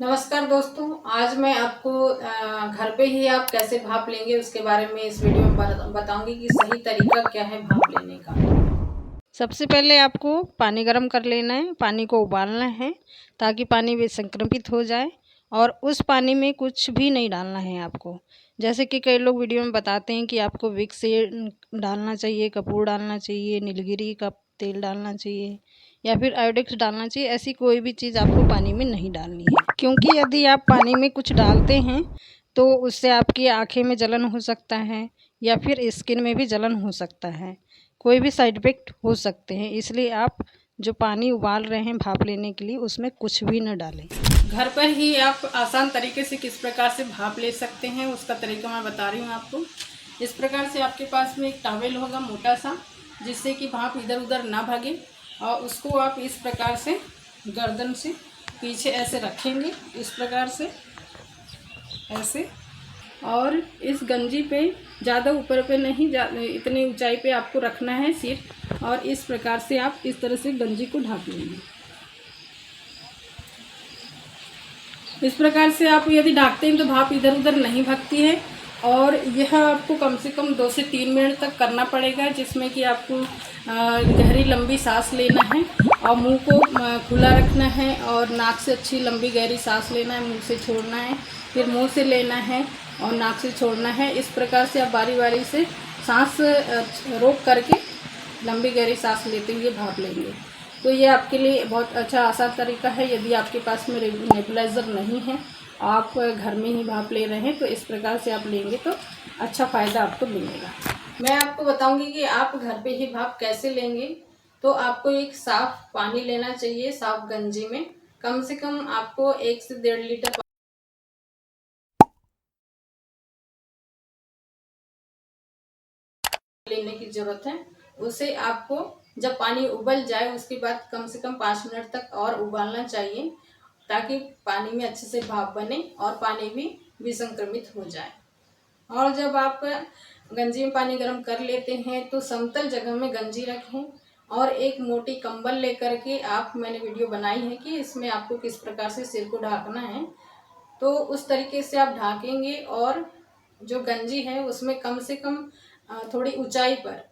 नमस्कार दोस्तों, आज मैं आपको घर पे ही आप कैसे भाप लेंगे उसके बारे में इस वीडियो में बताऊंगी कि सही तरीका क्या है भाप लेने का। सबसे पहले आपको पानी गर्म कर लेना है, पानी को उबालना है ताकि पानी भी संक्रमित हो जाए। और उस पानी में कुछ भी नहीं डालना है आपको। जैसे कि कई लोग वीडियो में बताते हैं कि आपको विक्स से डालना चाहिए, कपूर डालना चाहिए, नीलगिरी का तेल डालना चाहिए या फिर आयोडेक्स डालना चाहिए। ऐसी कोई भी चीज़ आपको पानी में नहीं डालनी है, क्योंकि यदि आप पानी में कुछ डालते हैं तो उससे आपकी आँखें में जलन हो सकता है या फिर स्किन में भी जलन हो सकता है। कोई भी साइड इफ़ेक्ट हो सकते हैं, इसलिए आप जो पानी उबाल रहे हैं भाप लेने के लिए उसमें कुछ भी न डालें। घर पर ही आप आसान तरीके से किस प्रकार से भाप ले सकते हैं उसका तरीका मैं बता रही हूँ आपको। इस प्रकार से आपके पास में एक टॉवेल होगा मोटा सा, जिससे कि भाप इधर उधर ना भागे, और उसको आप इस प्रकार से गर्दन से पीछे ऐसे रखेंगे, इस प्रकार से ऐसे। और इस गंजी पे ज़्यादा ऊपर पे नहीं, इतनी ऊंचाई पे आपको रखना है सिर, और इस प्रकार से आप इस तरह से गंजी को ढक लेंगे। इस प्रकार से आप यदि ढकते हैं तो भाप इधर उधर नहीं भगती है। और यह आपको कम से कम 2 से 3 मिनट तक करना पड़ेगा, जिसमें कि आपको गहरी लंबी सांस लेना है और मुंह को खुला रखना है, और नाक से अच्छी लंबी गहरी सांस लेना है, मुंह से छोड़ना है, फिर मुंह से लेना है और नाक से छोड़ना है। इस प्रकार से आप बारी बारी से सांस रोक करके लंबी गहरी सांस लेते हुए भाप लेंगे। तो ये आपके लिए बहुत अच्छा आसान तरीका है। यदि आपके पास में नेबुलाइज़र नहीं है, आप घर में ही भाप ले रहे हैं, तो इस प्रकार से आप लेंगे तो अच्छा फ़ायदा आपको मिलेगा। मैं आपको बताऊंगी कि आप घर पे ही भाप कैसे लेंगे। तो आपको एक साफ़ पानी लेना चाहिए, साफ़ गंजी में कम से कम आपको 1 से 1.5 लीटर लेने की ज़रूरत है। उसे आपको जब पानी उबल जाए उसके बाद कम से कम 5 मिनट तक और उबालना चाहिए, ताकि पानी में अच्छे से भाप बने और पानी भी विसंक्रमित हो जाए। और जब आप गंजी में पानी गर्म कर लेते हैं तो समतल जगह में गंजी रखें, और एक मोटी कंबल लेकर के आप, मैंने वीडियो बनाई है कि इसमें आपको किस प्रकार से सिर को ढकना है, तो उस तरीके से आप ढकेंगे। और जो गंजी है उसमें कम से कम थोड़ी ऊंचाई पर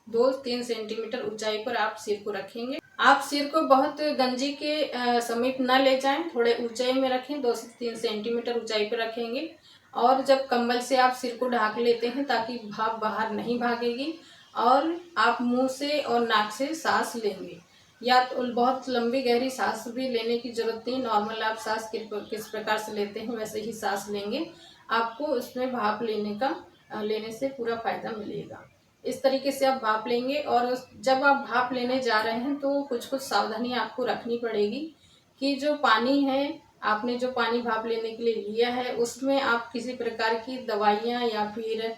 2-3 सेंटीमीटर ऊंचाई पर आप सिर को रखेंगे। आप सिर को बहुत गंजी के समीप न ले जाएं, थोड़े ऊंचाई में रखें, 2 से 3 सेंटीमीटर ऊंचाई पर रखेंगे। और जब कंबल से आप सिर को ढक लेते हैं ताकि भाप बाहर नहीं भागेगी, और आप मुंह से और नाक से सांस लेंगे, या तो बहुत लंबी गहरी सांस भी लेने की जरूरत नहीं, नॉर्मल आप सांस किस प्रकार से लेते हैं वैसे ही सांस लेंगे, आपको उसमें भाप लेने से पूरा फायदा मिलेगा। इस तरीके से आप भाप लेंगे। और जब आप भाप लेने जा रहे हैं तो कुछ कुछ सावधानी आपको रखनी पड़ेगी, कि जो पानी है, आपने जो पानी भाप लेने के लिए लिया है उसमें आप किसी प्रकार की दवाइयाँ या फिर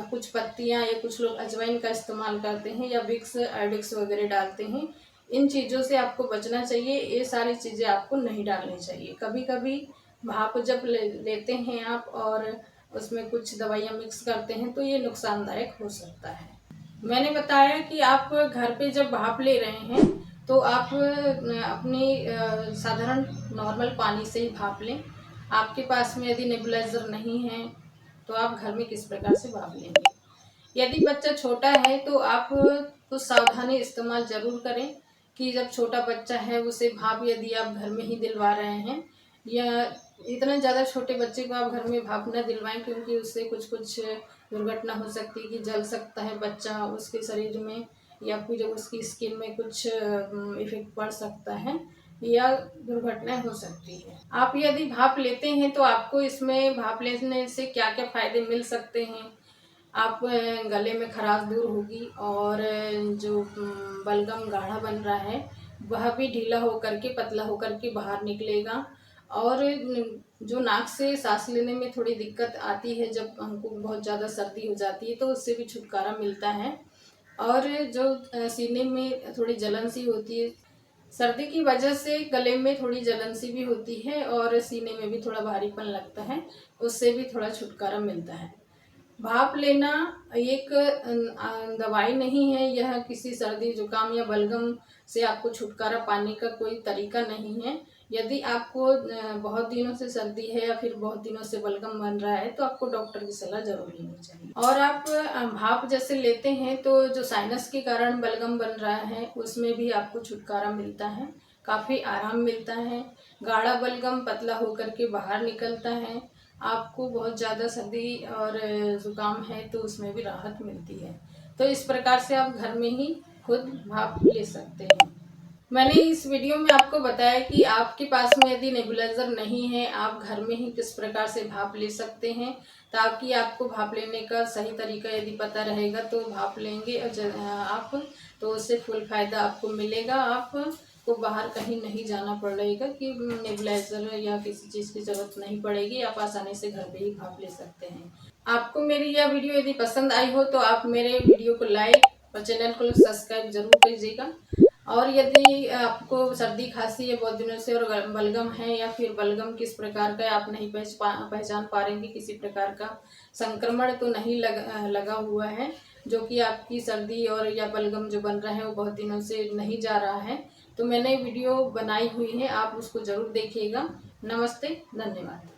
कुछ पत्तियाँ, या कुछ लोग अजवाइन का इस्तेमाल करते हैं या विक्स आयोडेक्स वगैरह डालते हैं। इन चीज़ों से आपको बचना चाहिए, ये सारी चीज़ें आपको नहीं डालनी चाहिए। कभी कभी भाप जब लेते हैं आप और उसमें कुछ दवाइयाँ मिक्स करते हैं तो ये नुकसानदायक हो सकता है। मैंने बताया कि आप घर पे जब भाप ले रहे हैं तो आप अपनी साधारण नॉर्मल पानी से ही भाप लें। आपके पास में यदि नेबुलाइजर नहीं है तो आप घर में किस प्रकार से भाप लेंगे। यदि बच्चा छोटा है तो आप कुछ सावधानी इस्तेमाल ज़रूर करें, कि जब छोटा बच्चा है उसे भाप यदि आप घर में ही दिलवा रहे हैं, या इतना ज़्यादा छोटे बच्चे को आप घर में भाप न दिलवाएं, क्योंकि उससे कुछ कुछ दुर्घटना हो सकती है, कि जल सकता है बच्चा, उसके शरीर में या फिर उसकी स्किन में कुछ इफेक्ट पड़ सकता है, या दुर्घटनाएं हो सकती है। आप यदि भाप लेते हैं तो आपको इसमें भाप लेने से क्या क्या फ़ायदे मिल सकते हैं। आप गले में खराश दूर होगी, और जो बलगम गाढ़ा बन रहा है वह भी ढीला होकर के, पतला होकर के बाहर निकलेगा। और जो नाक से सांस लेने में थोड़ी दिक्कत आती है, जब हमको बहुत ज़्यादा सर्दी हो जाती है, तो उससे भी छुटकारा मिलता है। और जो सीने में थोड़ी जलन सी होती है, सर्दी की वजह से गले में थोड़ी जलन सी भी होती है और सीने में भी थोड़ा भारीपन लगता है, उससे भी थोड़ा छुटकारा मिलता है। भाप लेना एक दवाई नहीं है, यह किसी सर्दी जुकाम या बलगम से आपको छुटकारा पाने का कोई तरीका नहीं है। यदि आपको बहुत दिनों से सर्दी है या फिर बहुत दिनों से बलगम बन रहा है तो आपको डॉक्टर की सलाह जरूर लेनी चाहिए। और आप भाप जैसे लेते हैं तो जो साइनस के कारण बलगम बन रहा है उसमें भी आपको छुटकारा मिलता है, काफ़ी आराम मिलता है। गाढ़ा बलगम पतला होकर के बाहर निकलता है। आपको बहुत ज़्यादा सर्दी और ज़ुकाम है तो उसमें भी राहत मिलती है। तो इस प्रकार से आप घर में ही खुद भाप ले सकते हैं। मैंने इस वीडियो में आपको बताया कि आपके पास में यदि नेबुलाइजर नहीं है, आप घर में ही किस प्रकार से भाप ले सकते हैं, ताकि आपको भाप लेने का सही तरीका यदि पता रहेगा तो भाप लेंगे और आप तो उससे फुल फायदा आपको मिलेगा। आपको बाहर कहीं नहीं जाना पड़ेगा कि नेबुलाइजर या किसी चीज़ की ज़रूरत नहीं पड़ेगी, आप आसानी से घर पे ही भाप ले सकते हैं। आपको मेरी यह वीडियो यदि पसंद आई हो तो आप मेरे वीडियो को लाइक और चैनल को सब्सक्राइब जरूर कीजिएगा। और यदि आपको सर्दी खांसी है बहुत दिनों से और बलगम है या फिर बलगम किस प्रकार का है आप नहीं पहचान पा रहे हैं कि किसी प्रकार का संक्रमण तो नहीं लगा हुआ है, जो कि आपकी सर्दी और या बलगम जो बन रहा है वो बहुत दिनों से नहीं जा रहा है, तो मैंने वीडियो बनाई हुई है, आप उसको ज़रूर देखिएगा। नमस्ते, धन्यवाद।